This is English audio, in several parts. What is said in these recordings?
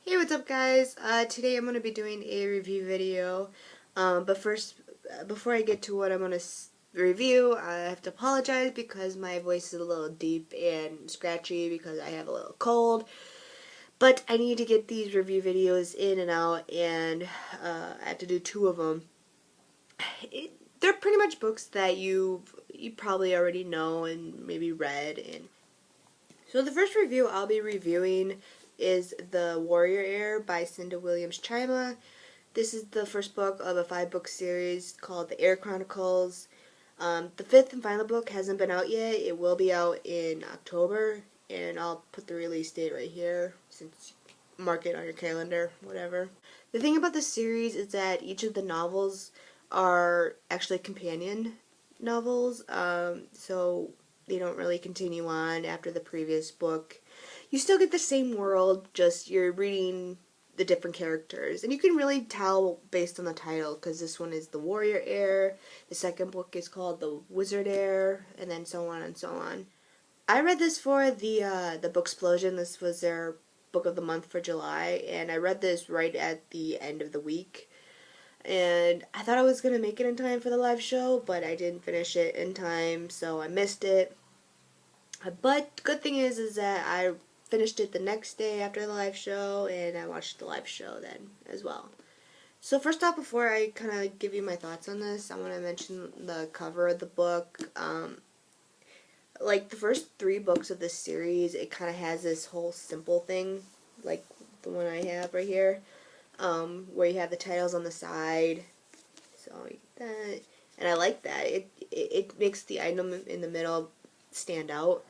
Hey, what's up guys? Today I'm going to be doing a review video, but first, before I get to what I'm going to review, I have to apologize because my voice is a little deep and scratchy because I have a little cold, but I need to get these review videos in and out, and I have to do two of them. They're pretty much books that you probably already know and maybe read. And so the first review I'll be reviewing is the Warrior Heir by Cinda Chima. This is the first book of a 5-book series called the Heir Chronicles. The 5th and final book hasn't been out yet. It will be out in October, and I'll put the release date right here since mark it on your calendar, whatever. The thing about this series is that each of the novels are actually companion novels, so they don't really continue on after the previous book. You still get the same world, just you're reading the different characters. And you can really tell based on the title, because this one is the Warrior Heir, the second book is called the Wizard Heir, and then so on and so on. I read this for the Book Explosion. This was their book of the month for July, and I read this right at the end of the week. And I thought I was going to make it in time for the live show, but I didn't finish it in time, so I missed it. But good thing is that I finished it the next day after the live show, and I watched the live show then as well. So first off, before I kind of give you my thoughts on this, I want to mention the cover of the book. Like the first 3 books of this series, it kind of has this whole simple thing, like the one I have right here, where you have the titles on the side. So that, and I like that. It makes the item in the middle stand out.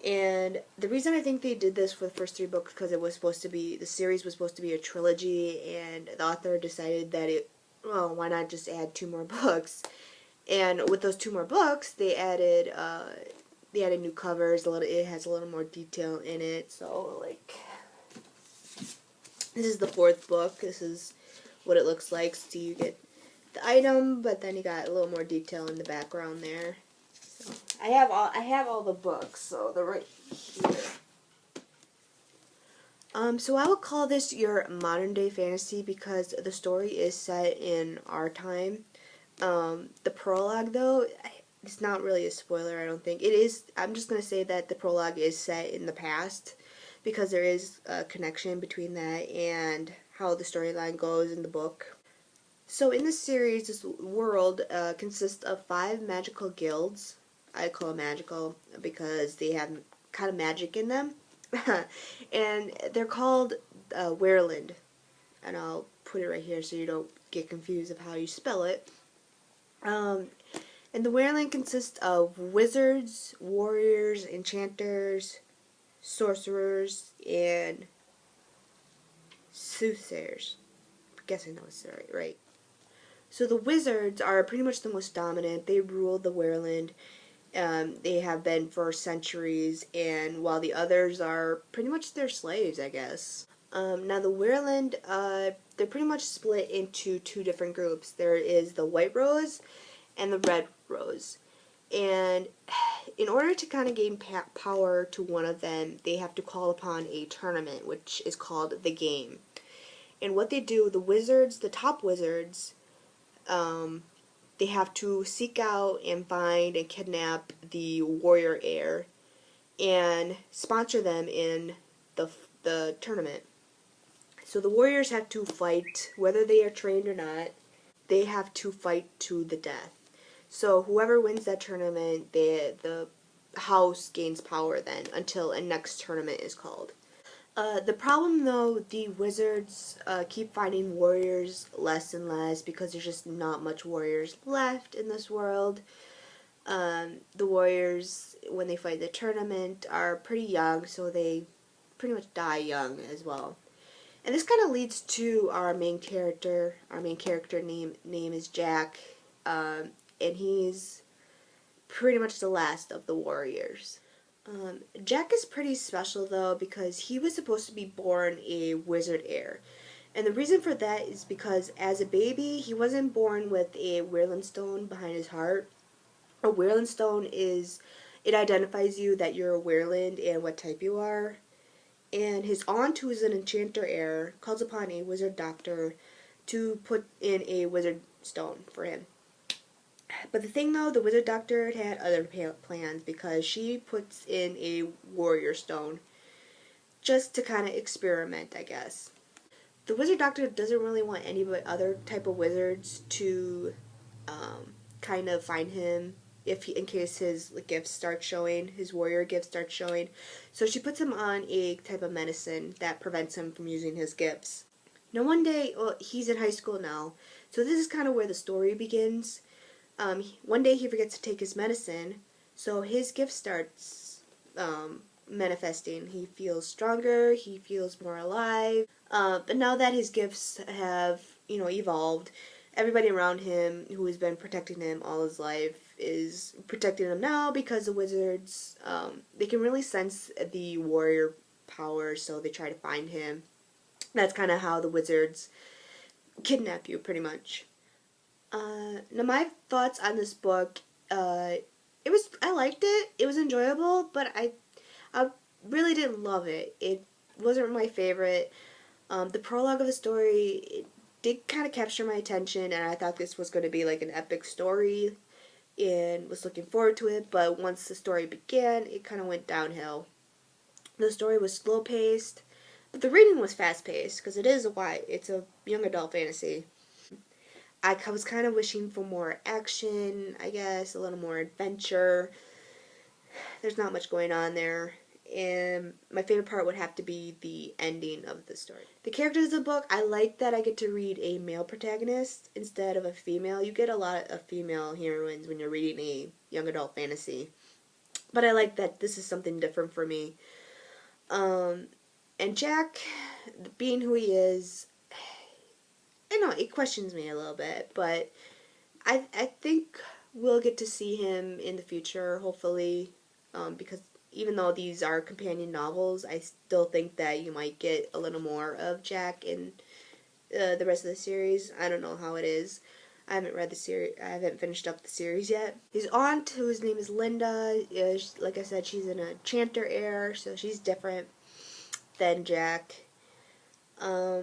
And the reason I think they did this for the first 3 books, because it was supposed to be, the series was supposed to be a trilogy, and the author decided that well, why not just add 2 more books? And with those 2 more books, they added new covers. It has a little more detail in it. So like, this is the 4th book. This is what it looks like. So you get the item, but then you got a little more detail in the background there. So I have all the books, so they're right here. So I would call this your modern day fantasy because the story is set in our time. The prologue, though, it's not really a spoiler, I don't think. It is, I'm just going to say that the prologue is set in the past because there is a connection between that and how the storyline goes in the book. So in this series, this world consists of 5 magical guilds. I call them magical because they have kind of magic in them. And they're called Weirland. And I'll put it right here so you don't get confused of how you spell it. And the Weirland consists of wizards, warriors, enchanters, sorcerers, and soothsayers. I'm guessing that was right. So the wizards are pretty much the most dominant. They rule the Weirland. They have been for centuries, and while the others are pretty much their slaves, I guess. Now the Weirland, they're pretty much split into 2 different groups. There is the White Rose and the Red Rose. And in order to kind of gain power to one of them, they have to call upon a tournament, which is called the game. And what they do, the wizards, the top wizards, they have to seek out and find and kidnap the Warrior Heir and sponsor them in the tournament. So the warriors have to fight, whether they are trained or not, they have to fight to the death. So whoever wins that tournament, the house gains power then until a next tournament is called. The problem, though, the wizards keep finding warriors less and less because there's just not much warriors left in this world. The warriors, when they fight the tournament, are pretty young, so they pretty much die young as well. And this kind of leads to our main character. Our main character name is Jack, and he's pretty much the last of the warriors. Jack is pretty special, though, because he was supposed to be born a Wizard Heir. And the reason for that is because as a baby, he wasn't born with a Weirland stone behind his heart. A Weirland stone it identifies you that you're a Weirland and what type you are. and his aunt, who is an Enchanter Heir, calls upon a wizard doctor to put in a wizard stone for him. But the thing though, the wizard doctor had other plans, because she puts in a warrior stone just to kind of experiment, I guess. The wizard doctor doesn't really want any but other type of wizards to kind of find him in case his gifts start showing, his warrior gifts start showing. So she puts him on a type of medicine that prevents him from using his gifts. Now one day, well, he's in high school now, so this is kind of where the story begins. One day he forgets to take his medicine, so his gift starts manifesting. He feels stronger, he feels more alive, but now that his gifts have, evolved, everybody around him who has been protecting him all his life is protecting him now, because the wizards, they can really sense the warrior power, so they try to find him. That's kind of how the wizards kidnap you, pretty much. Now my thoughts on this book, I liked it. It was enjoyable, but I really didn't love it. It wasn't my favorite. The prologue of the story, it did kind of capture my attention, and I thought this was going to be like an epic story, and was looking forward to it, but once the story began, it kind of went downhill. The story was slow-paced, but the reading was fast-paced, because it's a young adult fantasy. I was kind of wishing for more action, I guess, a little more adventure. There's not much going on there. And my favorite part would have to be the ending of the story. The characters of the book, I like that I get to read a male protagonist instead of a female. You get a lot of female heroines when you're reading a young adult fantasy. But I like that this is something different for me. And Jack, being who he is, I know it questions me a little bit, but I think we'll get to see him in the future, hopefully, because even though these are companion novels, I still think that you might get a little more of Jack in the rest of the series. I don't know how it is. I haven't read the series. I haven't finished up the series yet. His aunt, whose name is Linda, like I said, she's an Enchanter Heir, so she's different than Jack. I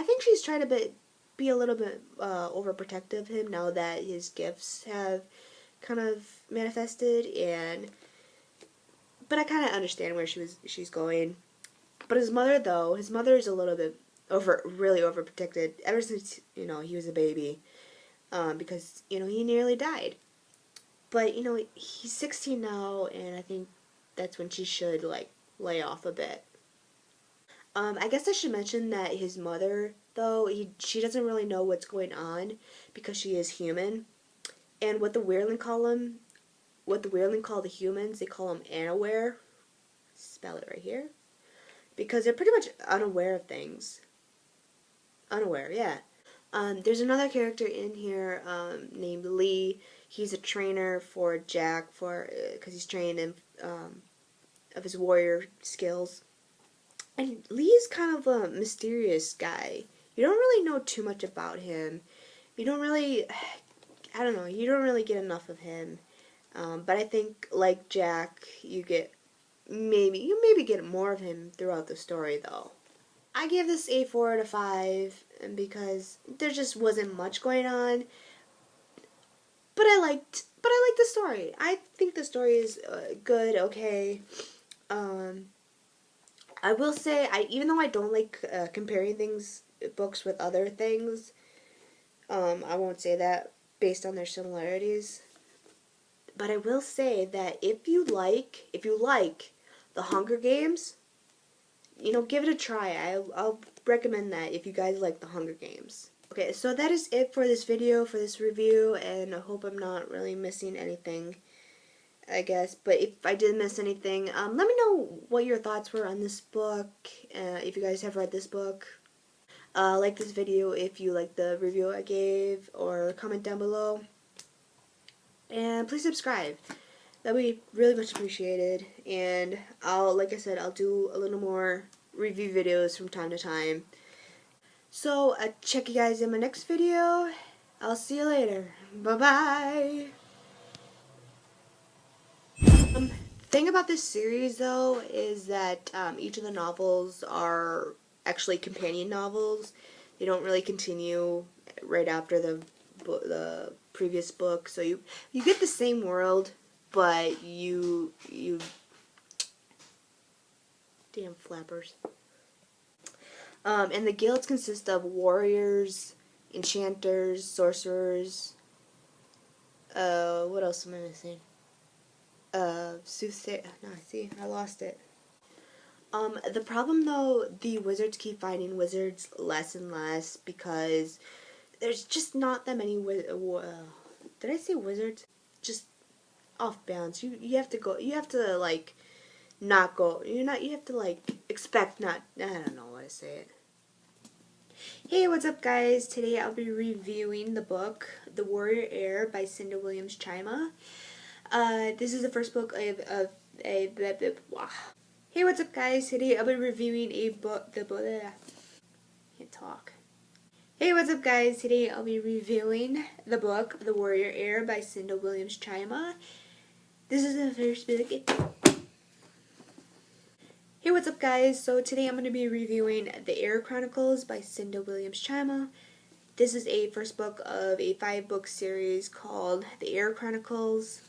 think she's trying to be a little bit overprotective of him now that his gifts have kind of manifested, but I kind of understand where she's going. But his mother is a little bit really overprotected ever since he was a baby, because he nearly died. But he's 16 now, and I think that's when she should lay off a bit. I guess I should mention that his mother, though, she doesn't really know what's going on because she is human. And what the Weirdling call the humans, they call them unaware. Spell it right here. Because they're pretty much unaware of things. Unaware, yeah. There's another character in here named Lee. He's a trainer for Jack because he's training him of his warrior skills. And Lee is kind of a mysterious guy. You don't really know too much about him. You don't really get enough of him. But I think, like Jack, you maybe get more of him throughout the story, though. I gave this a 4 out of 5 because there just wasn't much going on. But I liked the story. I think the story is good, okay. I will say, even though I don't like comparing books with other things, I won't say that based on their similarities. But I will say that if you like The Hunger Games, give it a try. I'll recommend that if you guys like The Hunger Games. Okay, so that is it for this video, for this review, and I hope I'm not really missing anything, I guess. But if I did miss anything, let me know what your thoughts were on this book, if you guys have read this book. Like this video if you like the review I gave, or comment down below. And please subscribe. That would be really much appreciated. And like I said, I'll do a little more review videos from time to time. So, I'll check you guys in my next video. I'll see you later. Bye-bye. thing about this series, though, is that each of the novels are actually companion novels. They don't really continue right after the previous book, so you get the same world, but you damn flappers. And the guilds consist of warriors, enchanters, sorcerers. What else am I missing? Soothsayer. No, see, I lost it. The problem though, the wizards keep finding wizards less and less because there's just not that many did I say wizards? Just off balance. You have to go. You have to like not go. You have to like expect not. I don't know what to say it. Hey, what's up, guys? Today I'll be reviewing the book The Warrior Heir by Cinda Chima. This is the first book of a blah, blah, blah. Hey, what's up, guys? Today I'll be reviewing a book. Can't talk. Hey, what's up, guys? Today I'll be reviewing the book The Warrior Heir by Cinda Chima. This is the first book. Hey, what's up, guys? So today I'm going to be reviewing The Heir Chronicles by Cinda Chima. This is a first book of a 5-book series called The Heir Chronicles.